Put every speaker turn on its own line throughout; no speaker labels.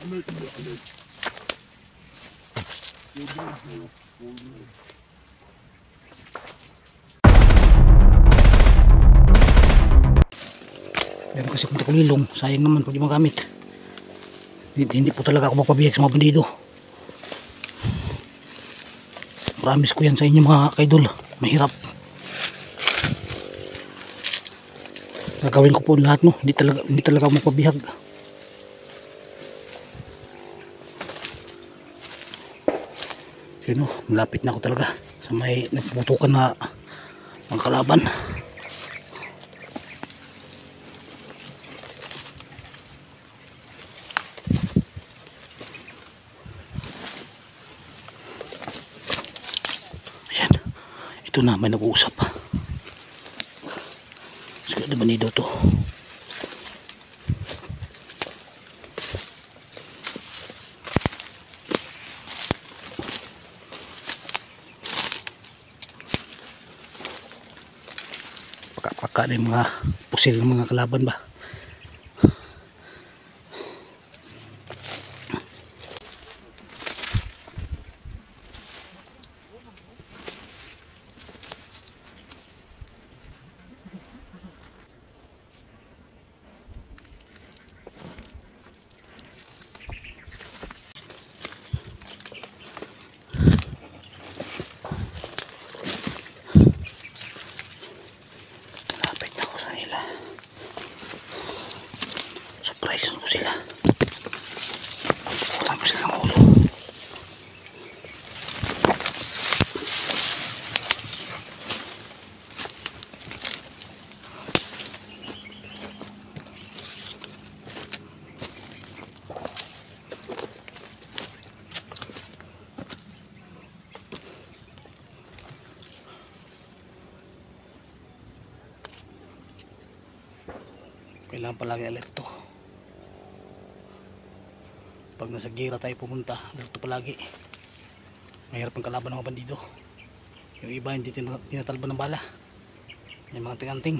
Meron kasi kung takulilong, sayang naman pag di magamit. Hindi po talaga ako magpabiyag sa mga bandido. Promise ko yan sa inyo mga kaidol. Mahirap. Gagawin ko po lahat, no. Hindi talaga ako magpabiyag. Sino, malapit na ako talaga sa may nagputukan na ang kalaban. Ito na, may nag-uusap. Siguro na banido to. Paka na yung mga pusil ng mga kalaban ba. Surprise ko sila. Pulang ko sila ng ulo. Kailangan palagi alerto. Pag nasa gira tayo pumunta, alerto palagi. Mahirap ang kalaban ng mga bandido. Yung iba hindi tinatalban ng bala. Yung mga tinganting.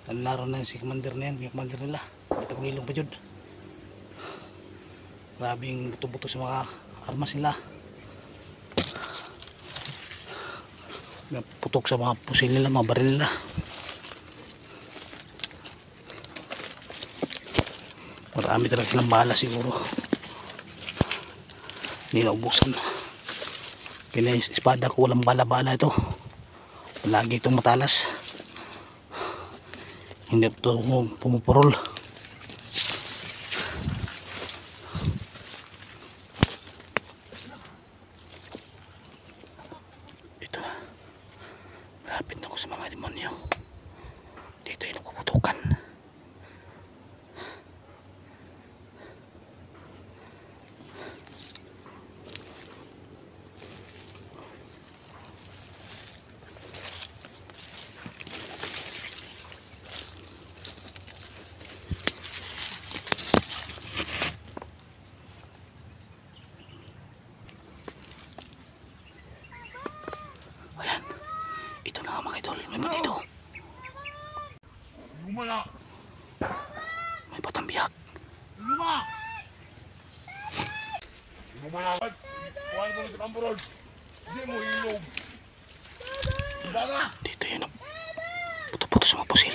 Laro na si commander na yan, yung commander nila. May tagulilong pa dyan. Grabing buto-buto sa mga armas nila. Putok sa mga pusil nila, mga baril nila. Marami talaga silang bala siguro. Hindi naubusan. Espada ko walang bala-bala ito. Lagi itong matalas. Hindi ito pumupurol. Ito na. Malapit na ako sa mga demonyo. Dito yung nagpuputukan. Ito na mga idol, may bandido. May batang biyak. Dito yun, puto-puto sa mga pusil.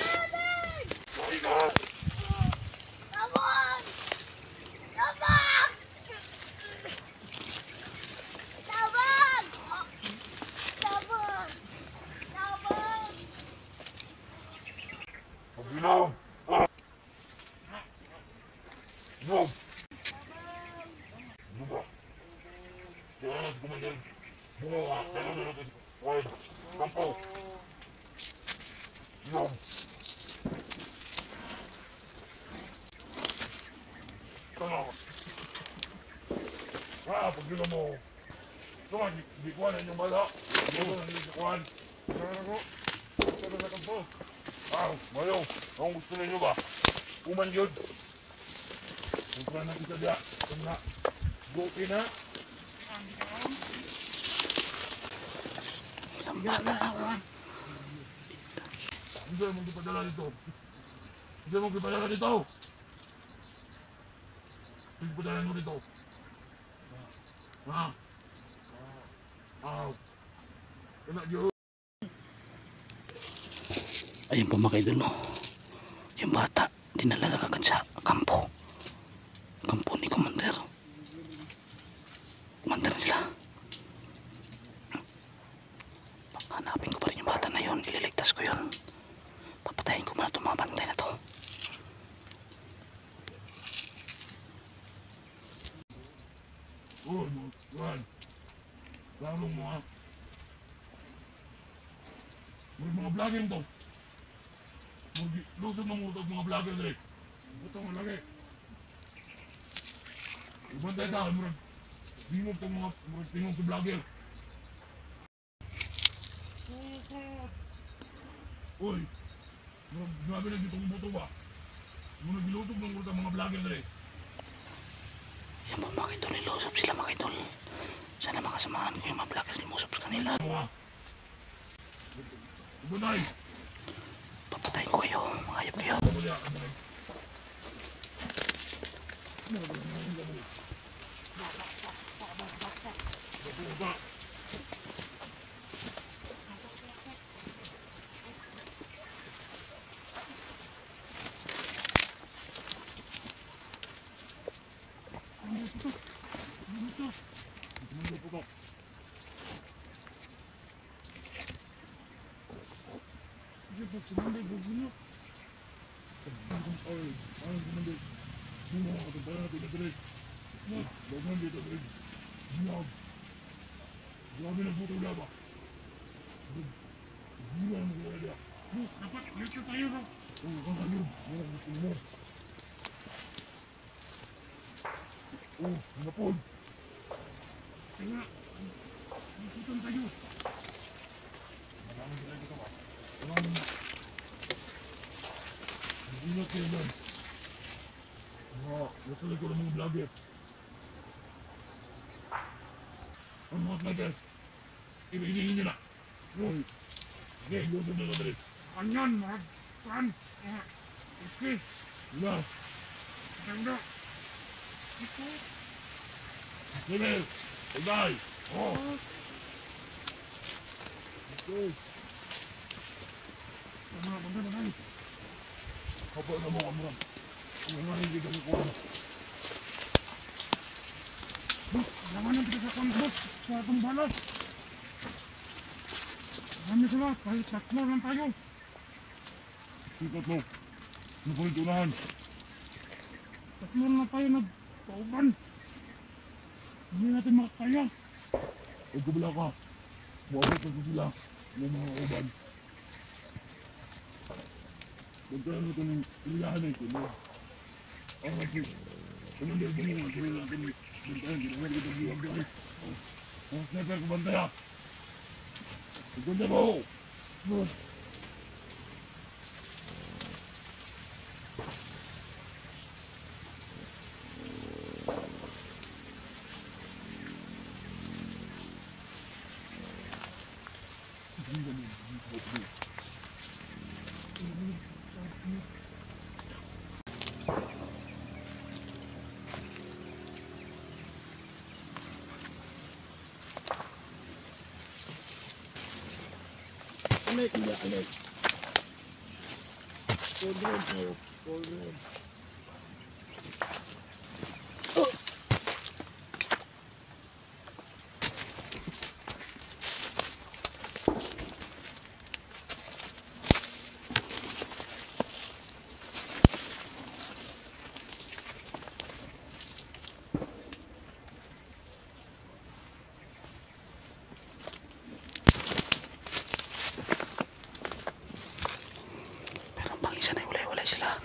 Pag gila mo, naman, hindi ko yung bala. Hindi ko kuhan. Ako, sa kampo. Mayo, kung gusto ninyo ba? Uman yun. Kung saan natin sa diya, kung na, buti na. Hindi mo ipadala dito. Hindi mo ipadala dito. Pagpadayan mo dito. Ha? Aw. Kena yun.
Ayun po mga idol, no? Yung bata dinala na agad sa kampo ni commander nila. Hanapin ko pa rin yung bata na yun, ililigtas ko yun, papatayin ko muna itong mga bantay na to.
Oh, Juan. Lalong mo ha. Mga vlogger to. Lusog ng mga vlogger dali. Ito nga lagi. Ibantay ka, murag. Tingog itong mga tingog sa vlogger. Uy, grabe na dito kung buto ba? Murag bilutog ng mga vlogger dali.
Yan po mga idol, nilusop sila mga idol. Sana makasamahan ko yung mga vloggers lumusop sa kanila.
Ibantay.
Papatayin ko kayo, mga hayop kayo.
Grabe na buto na ba? Bulan mo kaya niya. Dapat, dito tayo na. Oo, kakayod. Wala kang gusto mo. Oo, napod. Kaya, nagputan tayo. Maraming tayo dito ba? Maraming na. Nagulat kayo yan. Nasa likod ng mga vlogger. Ang mga sniper. Ibiginin nyo na. Uy. Sige, ilusog na lang dali. Kanyan, mga kan. Okay. Wala. Ganda. Ito. Sige. Ulay. Oh. Okay. Banda. Kapag na mo kamuran. Ang mga hindi kami kuha. Laman ang kita sa konbos. Sa atong balas. Marami sila, kahit tatlo lang tayo. Sikat mo. Nakulit unahan. Tatlo lang tayo nagpauban. Hindi natin makakaya. Huwag kabila ka. Buwabot na ko sila ng mga uban. Magkaroon ito ng iliyahan na ito. Okay, sige. Kumandir mo nga. Sige lang kami. Bantayan, ginawin kita buwag dyan. Ang sniper ko bantaya. Ganda mo! Alek. Cold red.
Meron pang isa na wala sila.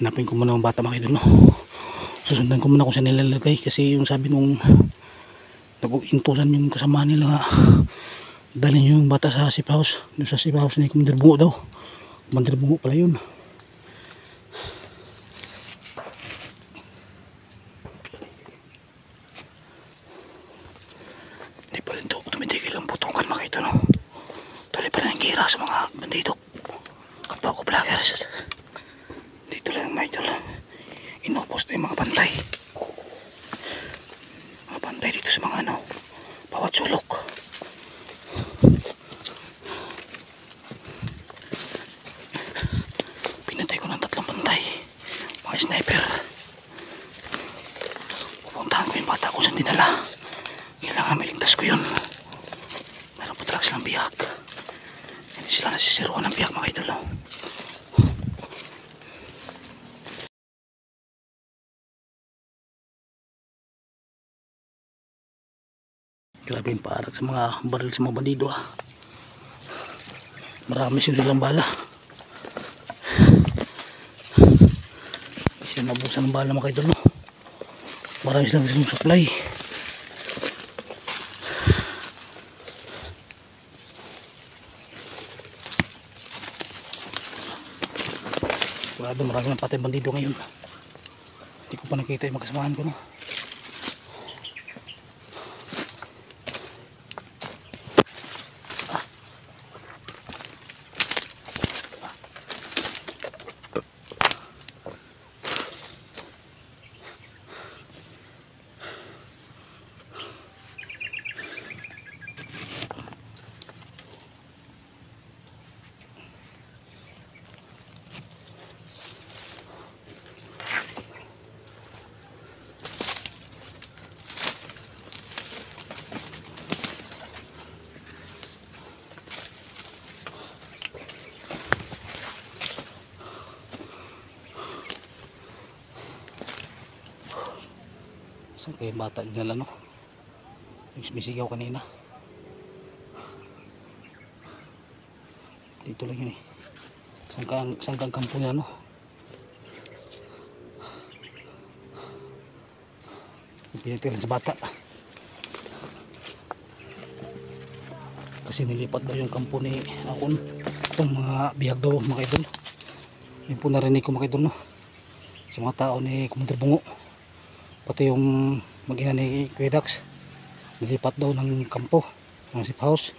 Hanapin ko muna ang bata mga idol, no? Susundan ko muna kung saan nilalagay kasi yung sabi nung nag-intusan yung kasama nila nga dalhin yung bata sa safe house, doon sa safe house ni Commander Bungo daw. Commander Bungo pala yun. Hindi pa rin ito tumitigil ang putukan mga idol, no? Tuloy pa rin ang gira sa mga bandido, kapwa ko vloggers. Dito lang mga idol, inupos na yung mga bantay dito sa mga ano, bawat sulok. Pinatay ko ng 3 bantay, mga sniper. Pupuntahan ko yung bata kung saan dinala. Kailangan maligtas ko yun. Meron pa talaga silang biyak, hindi sila nasisiruan ng biyak mga idol. Grabe yung paarag sa mga baril sa mga bandido, ah. Marami silang bala. Sila nabusan ng bala mga idol, no? Marami silang supply. Grabe, marami ng patay bandido ngayon. Hindi ko pa nakita yung makasamahan ko, no? Saan kayo bata dinala, no? Yung sumisigaw kanina. Dito lang yun, eh. Saan kang kampo niya, no? Pinitilan sa bata kasi nilipat daw yung kampo ni Akon. Itong mga bihag daw mga idol. Yun po narinig ko mga idol, no? Sa mga tao ni Commander Bungo, pati yung mag-ina ni Kuya Dax, nilipat daw ng kampo, ng safe house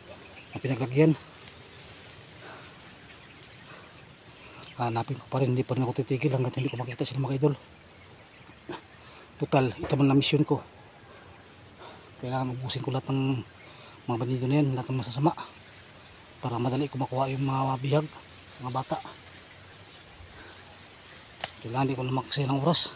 na pinaglagyan. Hanapin ko pa rin, hindi pa rin ako titigil hanggang hindi ko makita sila mga idol. Total, ito man lang mission ko. Kailangan ubusin ko lahat ng mga bandido na yan, lahat ng masasama, para madali ko makuha yung mga bihag, mga bata. Kailangan di ko na makasaya ng oras.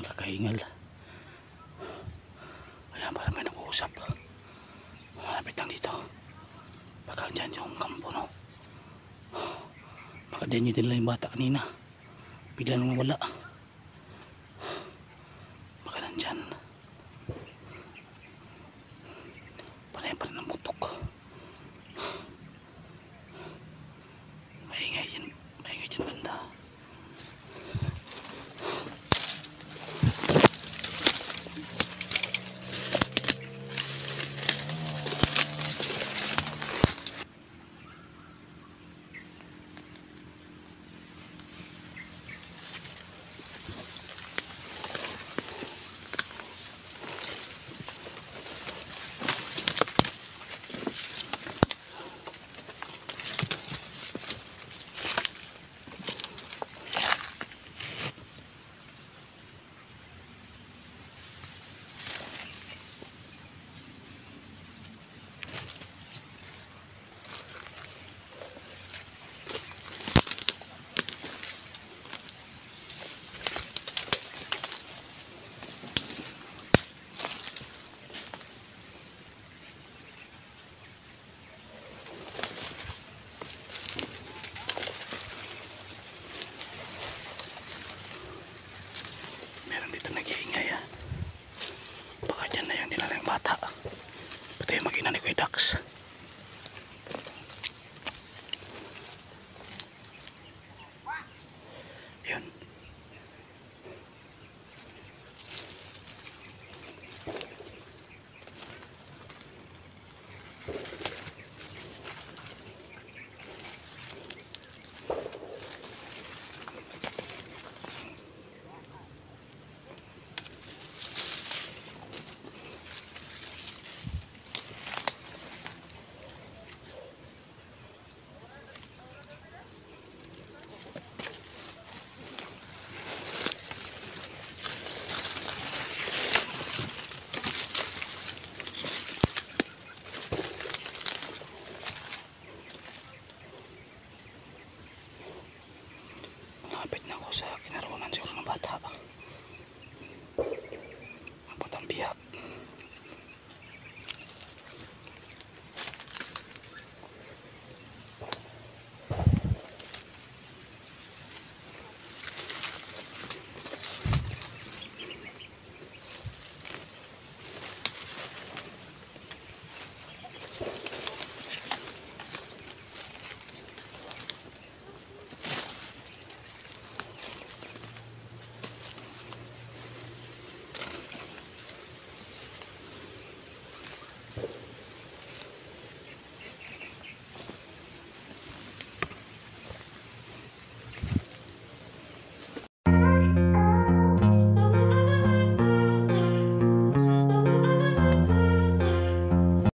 Kakahingal. Ayan, parang may nag-uusap. Malapit lang dito. Baka dyan yung kampo, no? Baka dyan din lang yung bata kanina. Bigla nang wala. Baka nandyan. Panay pa rin ang putok. Maingay dyan banda. Yak.